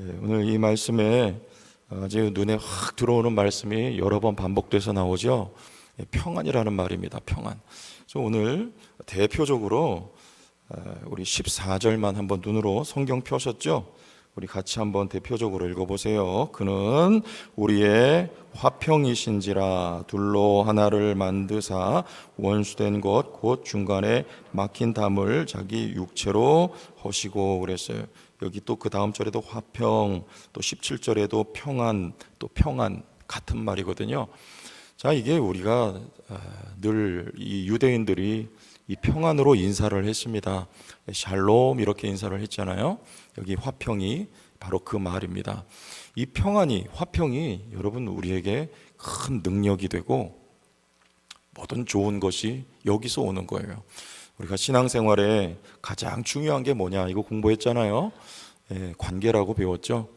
오늘 이 말씀에 아주 눈에 확 들어오는 말씀이 여러 번 반복돼서 나오죠. 평안이라는 말입니다. 평안. 그래서 오늘 대표적으로 우리 14절만 한번 눈으로 성경 펴셨죠? 우리 같이 한번 대표적으로 읽어보세요. 그는 우리의 화평이신지라 둘로 하나를 만드사 원수된 것 곧 중간에 막힌 담을 자기 육체로 허시고 그랬어요. 여기 또 그 다음 절에도 화평, 또 17절에도 평안, 또 평안 같은 말이거든요. 자, 이게 우리가 늘 이 유대인들이 이 평안으로 인사를 했습니다. 샬롬 이렇게 인사를 했잖아요. 여기 화평이 바로 그 말입니다. 이 평안이, 화평이 여러분 우리에게 큰 능력이 되고 모든 좋은 것이 여기서 오는 거예요. 우리가 신앙생활에 가장 중요한 게 뭐냐 이거 공부했잖아요. 관계라고 배웠죠.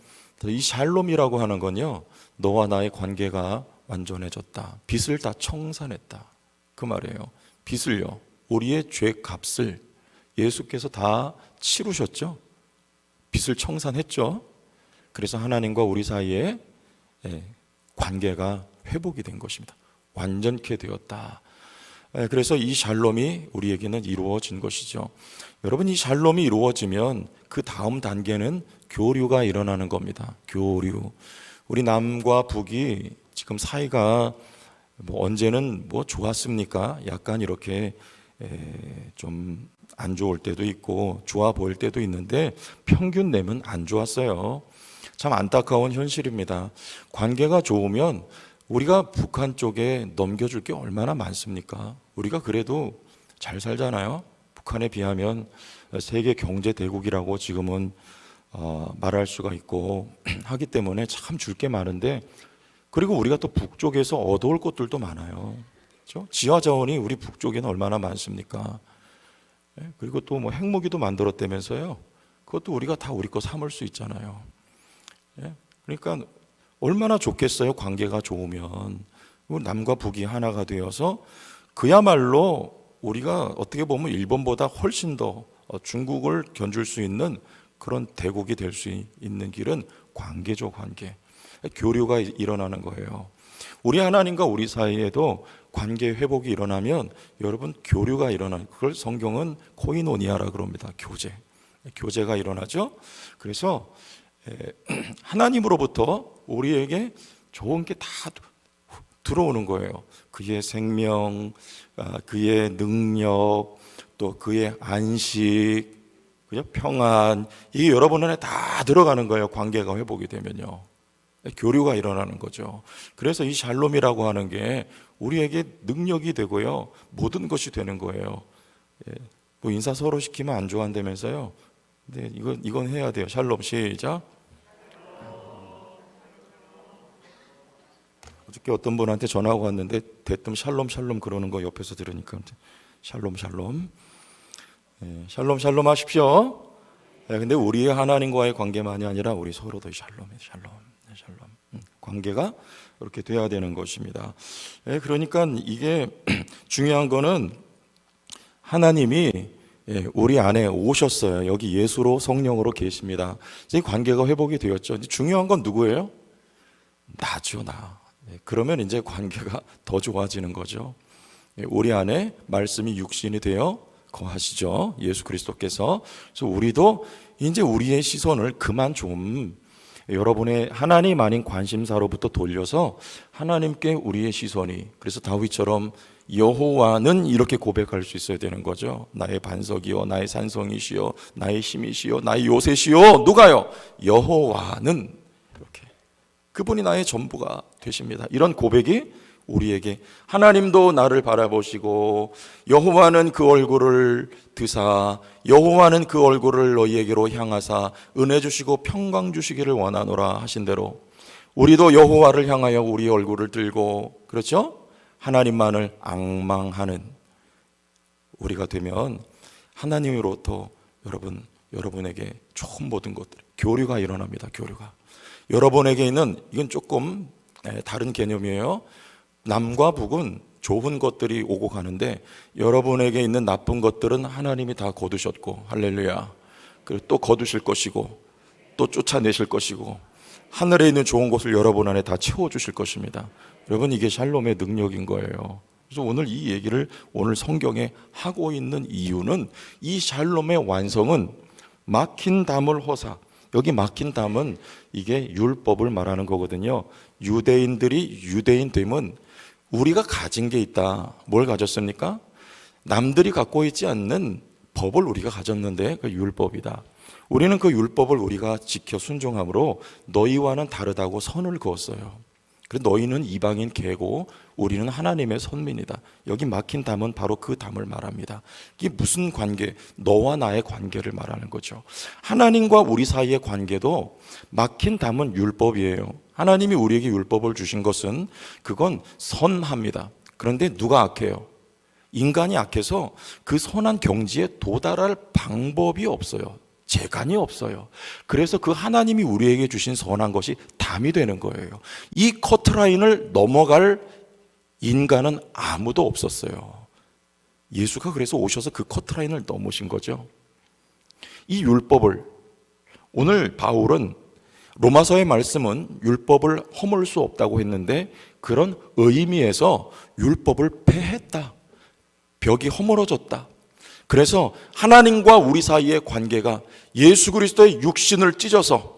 이 샬롬이라고 하는 건요, 너와 나의 관계가 완전해졌다, 빚을 다 청산했다 그 말이에요. 빚을요, 우리의 죄 값을 예수께서 다 치르셨죠. 빚을 청산했죠. 그래서 하나님과 우리 사이에 관계가 회복이 된 것입니다. 완전케 되었다. 그래서 이 샬롬이 우리에게는 이루어진 것이죠. 여러분, 이 샬롬이 이루어지면 그 다음 단계는 교류가 일어나는 겁니다. 교류. 우리 남과 북이 지금 사이가 언제는 좋았습니까? 약간 이렇게 좀 안 좋을 때도 있고 좋아 보일 때도 있는데 평균 내면 안 좋았어요. 참 안타까운 현실입니다. 관계가 좋으면 우리가 북한 쪽에 넘겨줄 게 얼마나 많습니까? 우리가 그래도 잘 살잖아요. 북한에 비하면 세계 경제 대국이라고 지금은 말할 수가 있고 하기 때문에 참 줄 게 많은데, 그리고 우리가 또 북쪽에서 얻어올 것들도 많아요. 그렇죠? 지하 자원이 우리 북쪽에는 얼마나 많습니까? 그리고 또 핵무기도 만들었다면서요. 그것도 우리가 다 우리 거 삼을 수 있잖아요. 그러니까 얼마나 좋겠어요. 관계가 좋으면 남과 북이 하나가 되어서 그야말로 우리가 어떻게 보면 일본보다 훨씬 더 중국을 견줄 수 있는 그런 대국이 될 수 있는 길은 관계죠. 관계. 교류가 일어나는 거예요. 우리 하나님과 우리 사이에도 관계 회복이 일어나면 여러분 교류가 일어나는, 그걸 성경은 코이노니아라 그럽니다. 교제가 일어나죠. 그래서 하나님으로부터 우리에게 좋은 게 다 들어오는 거예요. 그의 생명, 그의 능력, 또 그의 안식, 그죠? 평안, 이게 여러분 안에 다 들어가는 거예요. 관계가 회복이 되면요. 교류가 일어나는 거죠. 그래서 이 샬롬이라고 하는 게 우리에게 능력이 되고요, 모든 것이 되는 거예요. 인사 서로 시키면 안 좋아한다면서요. 근데 이건 해야 돼요. 샬롬 시작. 어저께 어떤 분한테 전화가 왔는데 대뜸 샬롬 그러는 거 옆에서 들으니까 샬롬 샬롬 하십시오. 근데 우리 하나님과의 관계만이 아니라 우리 서로도 샬롬 관계가 이렇게 돼야 되는 것입니다. 그러니까 이게 중요한 거는 하나님이 우리 안에 오셨어요. 여기 예수로 성령으로 계십니다. 이 관계가 회복이 되었죠. 중요한 건 누구예요? 나죠, 나. 그러면 이제 관계가 더 좋아지는 거죠. 우리 안에 말씀이 육신이 되어 거하시죠. 예수 그리스도께서. 그래서 우리도 이제 우리의 시선을 그만 좀 여러분의 하나님 아닌 관심사로부터 돌려서 하나님께 우리의 시선이, 그래서 다윗처럼 여호와는 이렇게 고백할 수 있어야 되는 거죠. 나의 반석이요, 나의 산성이시요, 나의 힘이시요, 나의 요새시요. 누가요? 여호와는, 이렇게 그분이 나의 전부가 되십니다. 이런 고백이 우리에게, 하나님도 나를 바라보시고 여호와는 그 얼굴을 드사 여호와는 그 얼굴을 너희에게로 향하사 은혜 주시고 평강 주시기를 원하노라 하신 대로 우리도 여호와를 향하여 우리 얼굴을 들고, 그렇죠? 하나님만을 앙망하는 우리가 되면 하나님으로부터 여러분에게 좋은 모든 것들, 교류가 일어납니다. 교류가 여러분에게 있는, 이건 조금 다른 개념이에요. 남과 북은 좋은 것들이 오고 가는데 여러분에게 있는 나쁜 것들은 하나님이 다 거두셨고, 할렐루야. 그리고 또 거두실 것이고 또 쫓아내실 것이고 하늘에 있는 좋은 것을 여러분 안에 다 채워주실 것입니다. 여러분, 이게 샬롬의 능력인 거예요. 그래서 오늘 이 얘기를 오늘 성경에 하고 있는 이유는 이 샬롬의 완성은 막힌 담을 호사, 여기 막힌 담은 이게 율법을 말하는 거거든요. 유대인들이 유대인 됨은 우리가 가진 게 있다. 뭘 가졌습니까? 남들이 갖고 있지 않는 법을 우리가 가졌는데 그 율법이다. 우리는 그 율법을 우리가 지켜 순종함으로 너희와는 다르다고 선을 그었어요. 그래서 너희는 이방인 개고 우리는 하나님의 선민이다. 여기 막힌 담은 바로 그 담을 말합니다. 이게 무슨 관계? 너와 나의 관계를 말하는 거죠. 하나님과 우리 사이의 관계도 막힌 담은 율법이에요. 하나님이 우리에게 율법을 주신 것은 그건 선합니다. 그런데 누가 악해요? 인간이 악해서 그 선한 경지에 도달할 방법이 없어요. 재간이 없어요. 그래서 그 하나님이 우리에게 주신 선한 것이 담이 되는 거예요. 이 커트라인을 넘어갈 인간은 아무도 없었어요. 예수가 그래서 오셔서 그 커트라인을 넘으신 거죠. 이 율법을 오늘 바울은 로마서의 말씀은 율법을 허물 수 없다고 했는데 그런 의미에서 율법을 폐했다. 벽이 허물어졌다. 그래서 하나님과 우리 사이의 관계가 예수 그리스도의 육신을 찢어서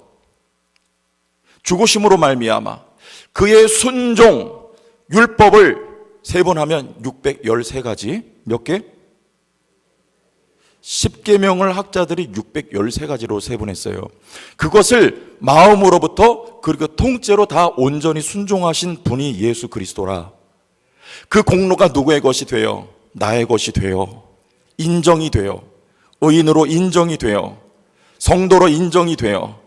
죽으심으로 말미암아 그의 순종, 율법을 세분하면 613가지, 몇 개? 10계명을 학자들이 613가지로 세분했어요. 그것을 마음으로부터 그리고 통째로 다 온전히 순종하신 분이 예수 그리스도라. 그 공로가 누구의 것이 되어? 나의 것이 되어 인정이 되어 의인으로 인정이 되어 성도로 인정이 되어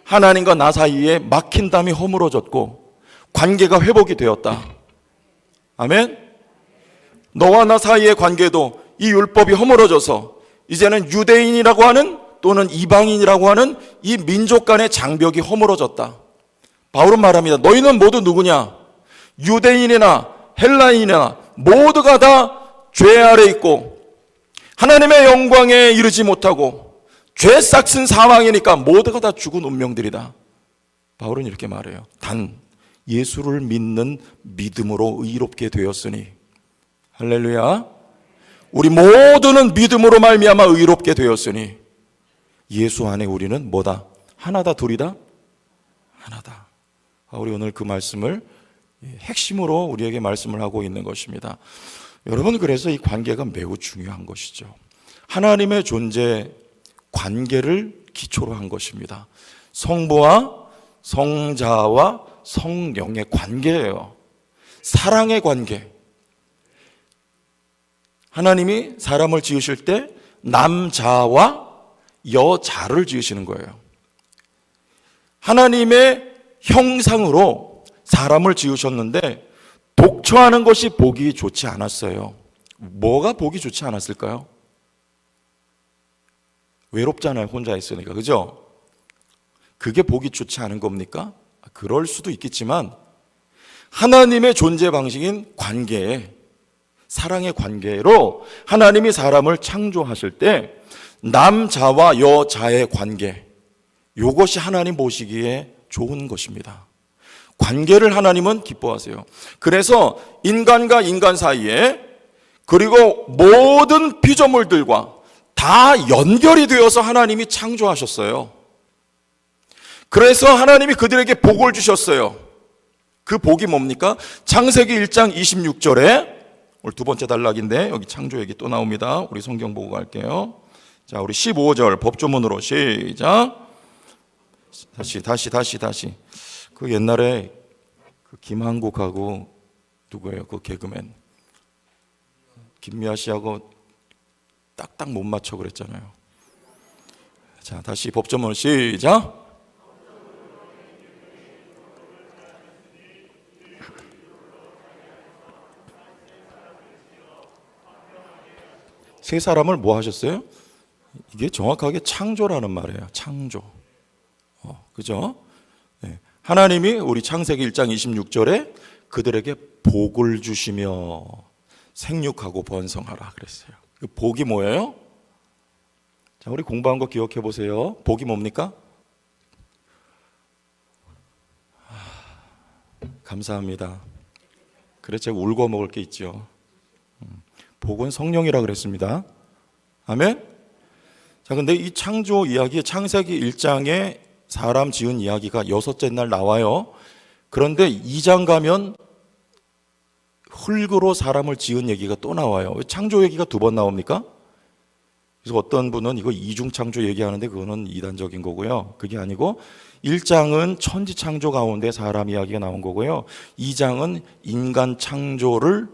하나님과 나 사이에 막힌 담이 허물어졌고 관계가 회복이 되었다. 아멘. 너와 나 사이의 관계도 이 율법이 허물어져서 이제는 유대인이라고 하는 또는 이방인이라고 하는 이 민족 간의 장벽이 허물어졌다. 바울은 말합니다. 너희는 모두 누구냐? 유대인이나 헬라인이나 모두가 다 죄 아래 있고 하나님의 영광에 이르지 못하고 죄 싹슨 사망이니까 모두가 다 죽은 운명들이다. 바울은 이렇게 말해요. 단 예수를 믿는 믿음으로 의롭게 되었으니, 할렐루야. 우리 모두는 믿음으로 말미암아 의롭게 되었으니 예수 안에 우리는 뭐다? 하나다, 둘이다? 하나다. 바울이 오늘 그 말씀을 핵심으로 우리에게 말씀을 하고 있는 것입니다. 여러분, 그래서 이 관계가 매우 중요한 것이죠. 하나님의 존재, 관계를 기초로 한 것입니다. 성부와 성자와 성령의 관계예요. 사랑의 관계. 하나님이 사람을 지으실 때 남자와 여자를 지으시는 거예요. 하나님의 형상으로 사람을 지으셨는데 독처하는 것이 보기 좋지 않았어요. 뭐가 보기 좋지 않았을까요? 외롭잖아요. 혼자 있으니까. 그죠? 그게 보기 좋지 않은 겁니까? 그럴 수도 있겠지만 하나님의 존재 방식인 관계에, 사랑의 관계로 하나님이 사람을 창조하실 때 남자와 여자의 관계, 이것이 하나님 보시기에 좋은 것입니다. 관계를 하나님은 기뻐하세요. 그래서 인간과 인간 사이에 그리고 모든 피조물들과 다 연결이 되어서 하나님이 창조하셨어요. 그래서 하나님이 그들에게 복을 주셨어요. 그 복이 뭡니까? 창세기 1장 26절에 오늘 두 번째 단락인데 여기 창조 얘기 또 나옵니다. 우리 성경 보고 갈게요. 자, 우리 15절 법조문으로 시작. 다시. 그 옛날에 그 김한국하고 누구예요? 그 개그맨 김미아 씨하고 딱딱 못 맞춰 그랬잖아요. 자, 다시 법조문 시작. 세 사람을 뭐 하셨어요? 이게 정확하게 창조라는 말이에요. 창조. 그죠? 네. 하나님이 우리 창세기 1장 26절에 그들에게 복을 주시며 생육하고 번성하라 그랬어요. 그 복이 뭐예요? 자, 우리 공부한 거 기억해 보세요. 복이 뭡니까? 감사합니다. 그래 제가 울고 먹을 게 있죠. 복은 성령이라 그랬습니다. 아멘. 자, 근데 이 창조 이야기, 창세기 1장에 사람 지은 이야기가 여섯째 날 나와요. 그런데 2장 가면 흙으로 사람을 지은 얘기가 또 나와요. 왜 창조 얘기가 두 번 나옵니까? 그래서 어떤 분은 이거 이중 창조 얘기하는데 그거는 이단적인 거고요. 그게 아니고 1장은 천지 창조 가운데 사람 이야기가 나온 거고요. 2장은 인간 창조를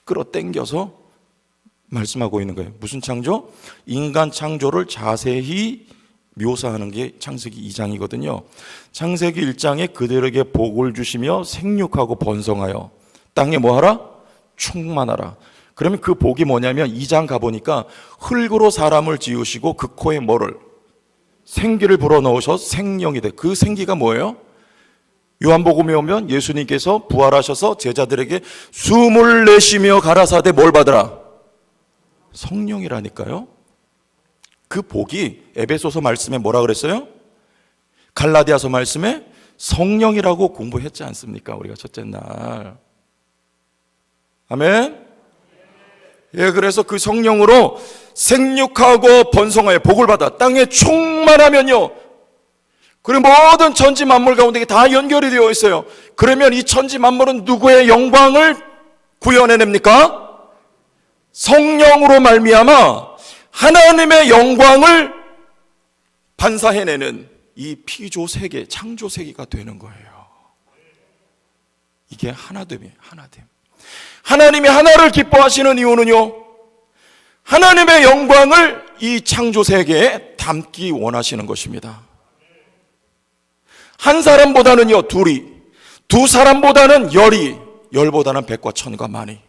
끌어당겨서 말씀하고 있는 거예요. 무슨 창조? 인간 창조를 자세히 묘사하는 게 창세기 2장이거든요. 창세기 1장에 그들에게 복을 주시며 생육하고 번성하여 땅에 뭐하라? 충만하라. 그러면 그 복이 뭐냐면 2장 가보니까 흙으로 사람을 지으시고 그 코에 뭐를? 생기를 불어넣으셔 생령이 돼. 그 생기가 뭐예요? 요한복음에 오면 예수님께서 부활하셔서 제자들에게 숨을 내쉬며 가라사대 뭘 받으라? 성령이라니까요. 그 복이 에베소서 말씀에 뭐라 그랬어요? 갈라디아서 말씀에 성령이라고 공부했지 않습니까? 우리가 첫째 날. 아멘. 예, 그래서 그 성령으로 생육하고 번성하여 복을 받아 땅에 충만하면요. 그리고 모든 천지 만물 가운데 다 연결이 되어 있어요. 그러면 이 천지 만물은 누구의 영광을 구현해냅니까? 성령으로 말미암아 하나님의 영광을 반사해내는 이 피조 세계, 창조 세계가 되는 거예요. 이게 하나됨이에요. 하나됨. 하나님이 하나를 기뻐하시는 이유는요, 하나님의 영광을 이 창조 세계에 담기 원하시는 것입니다. 한 사람보다는요 둘이, 두 사람보다는 열이, 열보다는 백과 천과 만이.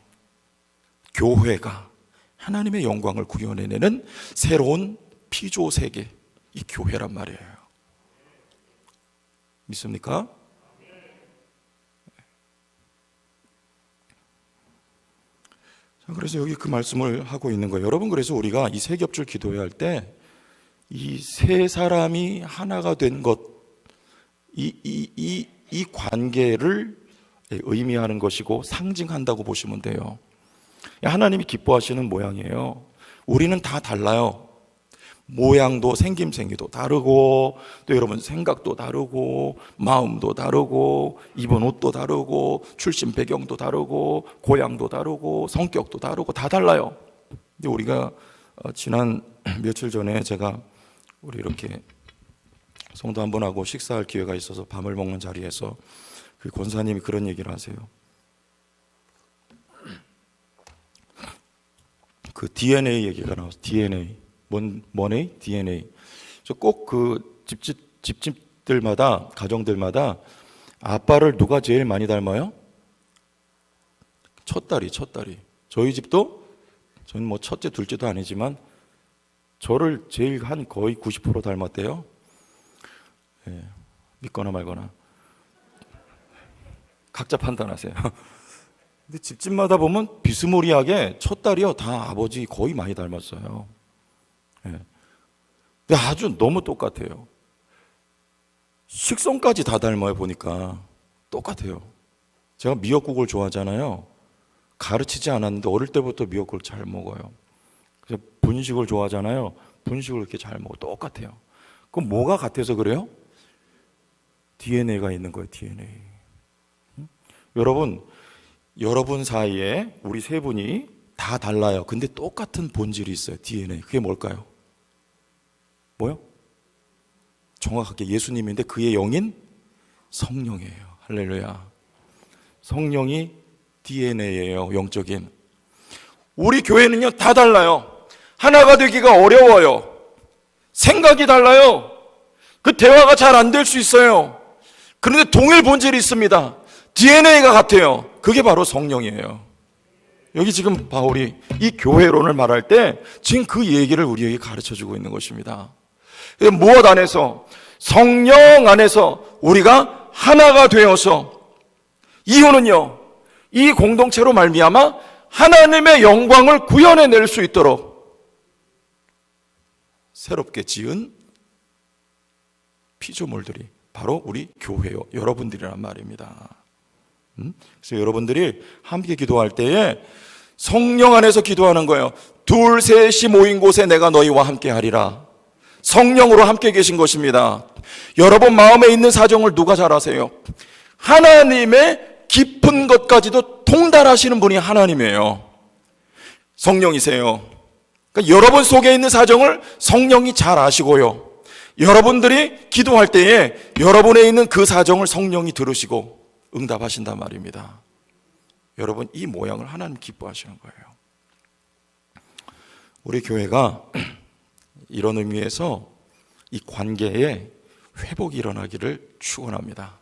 교회가 하나님의 영광을 구현해내는 새로운 피조 세계, 이 교회란 말이에요. 믿습니까? 그래서 여기 그 말씀을 하고 있는 거예요. 여러분, 그래서 우리가 이 세 겹줄 기도회 할 때 이 세 사람이 하나가 된 것, 이 관계를 의미하는 것이고 상징한다고 보시면 돼요. 하나님이 기뻐하시는 모양이에요. 우리는 다 달라요. 모양도 생김생기도 다르고, 또 여러분 생각도 다르고, 마음도 다르고, 입은 옷도 다르고, 출신 배경도 다르고, 고향도 다르고, 성격도 다르고, 다 달라요. 근데 우리가 지난 며칠 전에 제가 우리 이렇게 성도 한 분하고 식사할 기회가 있어서 밥을 먹는 자리에서 그 권사님이 그런 얘기를 하세요. 그 DNA 얘기가 나와서 DNA. 뭐네? DNA. 저 꼭 그 집집들마다, 가정들마다 아빠를 누가 제일 많이 닮아요? 첫딸이. 저희 집도, 저는 뭐 첫째, 둘째도 아니지만 저를 제일 한 거의 90% 닮았대요. 예, 믿거나 말거나. 각자 판단하세요. 근데 집집마다 보면 비스무리하게 첫딸이요, 다 아버지 거의 많이 닮았어요. 예. 근데 아주 너무 똑같아요. 식성까지 다 닮아요. 보니까 똑같아요. 제가 미역국을 좋아하잖아요. 가르치지 않았는데 어릴 때부터 미역국을 잘 먹어요. 그래서 분식을 좋아하잖아요. 분식을 이렇게 잘 먹어. 똑같아요. 그럼 뭐가 같아서 그래요? DNA가 있는 거예요. DNA. 여러분 사이에 우리 세 분이 다 달라요. 근데 똑같은 본질이 있어요. DNA. 그게 뭘까요? 뭐요? 정확하게 예수님인데 그의 영인 성령이에요. 할렐루야. 성령이 DNA예요. 영적인. 우리 교회는요 다 달라요. 하나가 되기가 어려워요. 생각이 달라요. 그 대화가 잘 안 될 수 있어요. 그런데 동일 본질이 있습니다. DNA가 같아요. 그게 바로 성령이에요. 여기 지금 바울이 이 교회론을 말할 때 지금 그 얘기를 우리에게 가르쳐주고 있는 것입니다. 무엇 안에서? 성령 안에서 우리가 하나가 되어서, 이유는요, 이 공동체로 말미암아 하나님의 영광을 구현해낼 수 있도록 새롭게 지은 피조물들이 바로 우리 교회요, 여러분들이란 말입니다. 그래서 여러분들이 함께 기도할 때에 성령 안에서 기도하는 거예요. 둘 셋이 모인 곳에 내가 너희와 함께 하리라. 성령으로 함께 계신 것입니다. 여러분 마음에 있는 사정을 누가 잘 아세요? 하나님의 깊은 것까지도 통달하시는 분이 하나님이에요. 성령이세요. 그러니까 여러분 속에 있는 사정을 성령이 잘 아시고요. 여러분들이 기도할 때에 여러분에 있는 그 사정을 성령이 들으시고 응답하신단 말입니다. 여러분 이 모양을 하나님 기뻐하시는 거예요. 우리 교회가 이런 의미에서 이 관계에 회복이 일어나기를 축원합니다.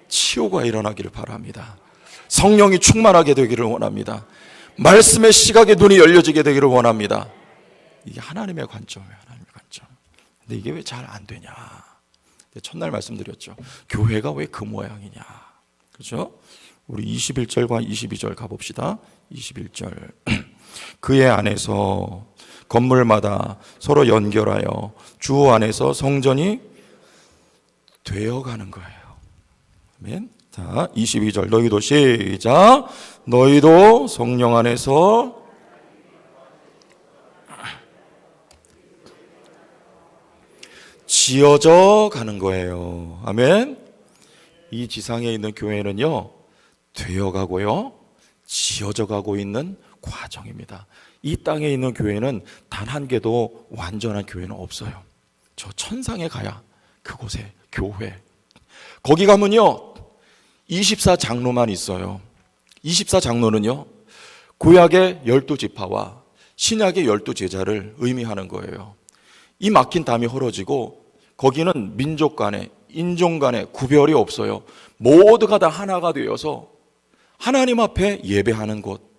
치유가 일어나기를 바랍니다. 성령이 충만하게 되기를 원합니다. 말씀의 시각의 눈이 열려지게 되기를 원합니다. 이게 하나님의 관점이에요. 하나님의 관점. 근데 이게 왜 잘 안 되냐? 첫날 말씀드렸죠. 교회가 왜 그 모양이냐? 그렇죠? 우리 21절과 22절 가봅시다. 21절. 그의 안에서 건물마다 서로 연결하여 주 안에서 성전이 되어가는 거예요. 아멘. 자, 22절 너희도 시작. 너희도 성령 안에서 지어져 가는 거예요. 아멘. 이 지상에 있는 교회는요, 되어가고요, 지어져 가고 있는 과정입니다. 이 땅에 있는 교회는 단 한 개도 완전한 교회는 없어요. 저 천상에 가야 그곳에 교회. 거기 가면요, 24장로만 있어요. 24장로는요, 구약의 12지파와 신약의 12제자를 의미하는 거예요. 이 막힌 담이 헐어지고 거기는 민족 간에 인종 간에 구별이 없어요. 모두가 다 하나가 되어서 하나님 앞에 예배하는 곳,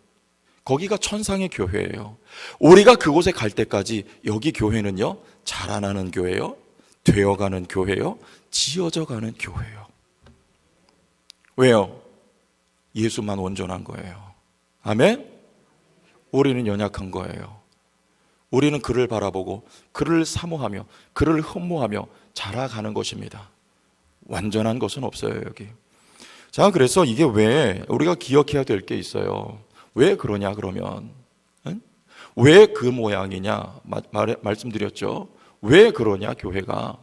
거기가 천상의 교회예요. 우리가 그곳에 갈 때까지 여기 교회는요, 자라나는 교회요, 되어가는 교회요, 지어져가는 교회요. 왜요? 예수만 온전한 거예요. 아멘? 우리는 연약한 거예요. 우리는 그를 바라보고 그를 사모하며 그를 흠모하며 자라가는 것입니다. 완전한 것은 없어요, 여기. 자, 그래서 이게 왜 우리가 기억해야 될 게 있어요. 왜 그러냐 그러면, 왜 그 모양이냐 말씀드렸죠. 왜 그러냐 교회가.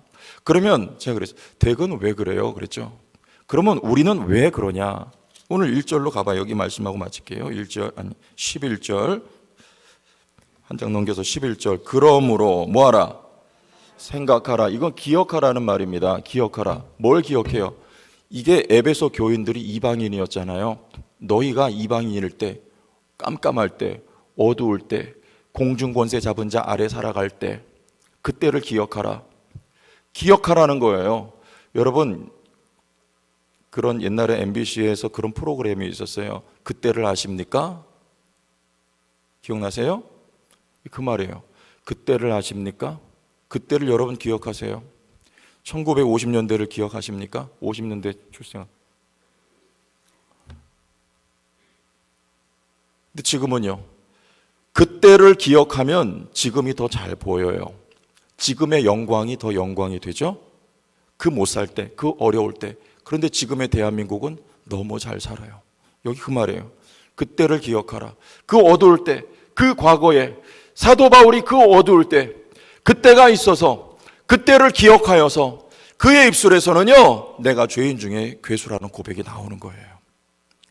그러면 제가 그랬어요. 댁은 왜 그래요? 그랬죠. 그러면 우리는 왜 그러냐. 오늘 1절로 가봐요. 여기 말씀하고 마칠게요. 11절 한 장 넘겨서 11절. 그러므로 뭐하라? 생각하라. 이건 기억하라는 말입니다. 기억하라. 뭘 기억해요? 이게 에베소 교인들이 이방인이었잖아요. 너희가 이방인일 때, 깜깜할 때, 어두울 때, 공중권세 잡은 자 아래 살아갈 때, 그때를 기억하라. 기억하라는 거예요. 여러분, 그런 옛날에 MBC에서 그런 프로그램이 있었어요. 그때를 아십니까? 기억나세요? 그 말이에요. 그때를 아십니까? 그때를 여러분 기억하세요? 1950년대를 기억하십니까? 50년대 출생. 근데 지금은요, 그때를 기억하면 지금이 더 잘 보여요. 지금의 영광이 더 영광이 되죠? 그 못 살 때, 그 어려울 때. 그런데 지금의 대한민국은 너무 잘 살아요. 여기 그 말이에요. 그때를 기억하라. 그 어두울 때, 그 과거에 사도 바울이 그 어두울 때, 그때가 있어서 그때를 기억하여서 그의 입술에서는요, 내가 죄인 중에 괴수라는 고백이 나오는 거예요.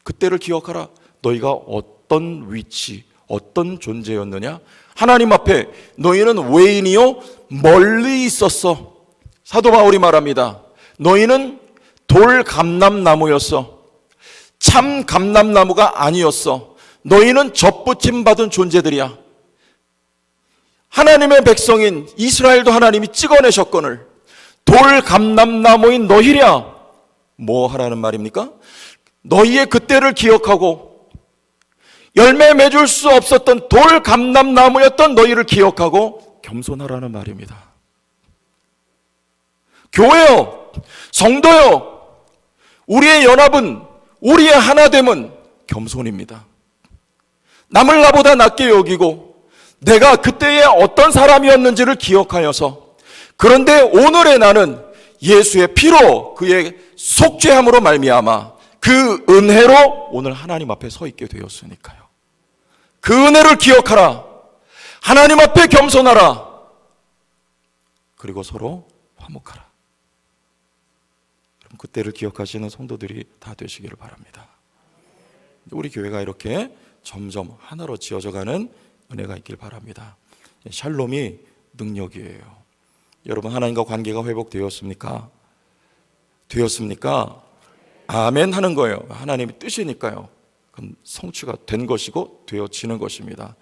그때를 기억하라. 너희가 어떤 위치, 어떤 존재였느냐? 하나님 앞에 너희는 외인이요 멀리 있었어. 사도 바울이 말합니다. 너희는 돌 감람나무였어. 참 감람나무가 아니었어. 너희는 접붙임 받은 존재들이야. 하나님의 백성인 이스라엘도 하나님이 찍어내셨거늘 돌 감람나무인 너희랴. 뭐 하라는 말입니까? 너희의 그때를 기억하고 열매 맺을 수 없었던 돌 감람나무였던 너희를 기억하고 겸손하라는 말입니다. 교회요, 성도요, 우리의 연합은, 우리의 하나됨은 겸손입니다. 남을 나보다 낮게 여기고 내가 그때에 어떤 사람이었는지를 기억하여서, 그런데 오늘의 나는 예수의 피로 그의 속죄함으로 말미암아 그 은혜로 오늘 하나님 앞에 서 있게 되었으니까요. 그 은혜를 기억하라. 하나님 앞에 겸손하라. 그리고 서로 화목하라. 그럼 그때를 기억하시는 성도들이 다 되시기를 바랍니다. 우리 교회가 이렇게 점점 하나로 지어져가는 은혜가 있길 바랍니다. 샬롬이 능력이에요. 여러분, 하나님과 관계가 회복되었습니까? 되었습니까? 아멘 하는 거예요. 하나님의 뜻이니까요. 그럼 성취가 된 것이고 되어지는 것입니다.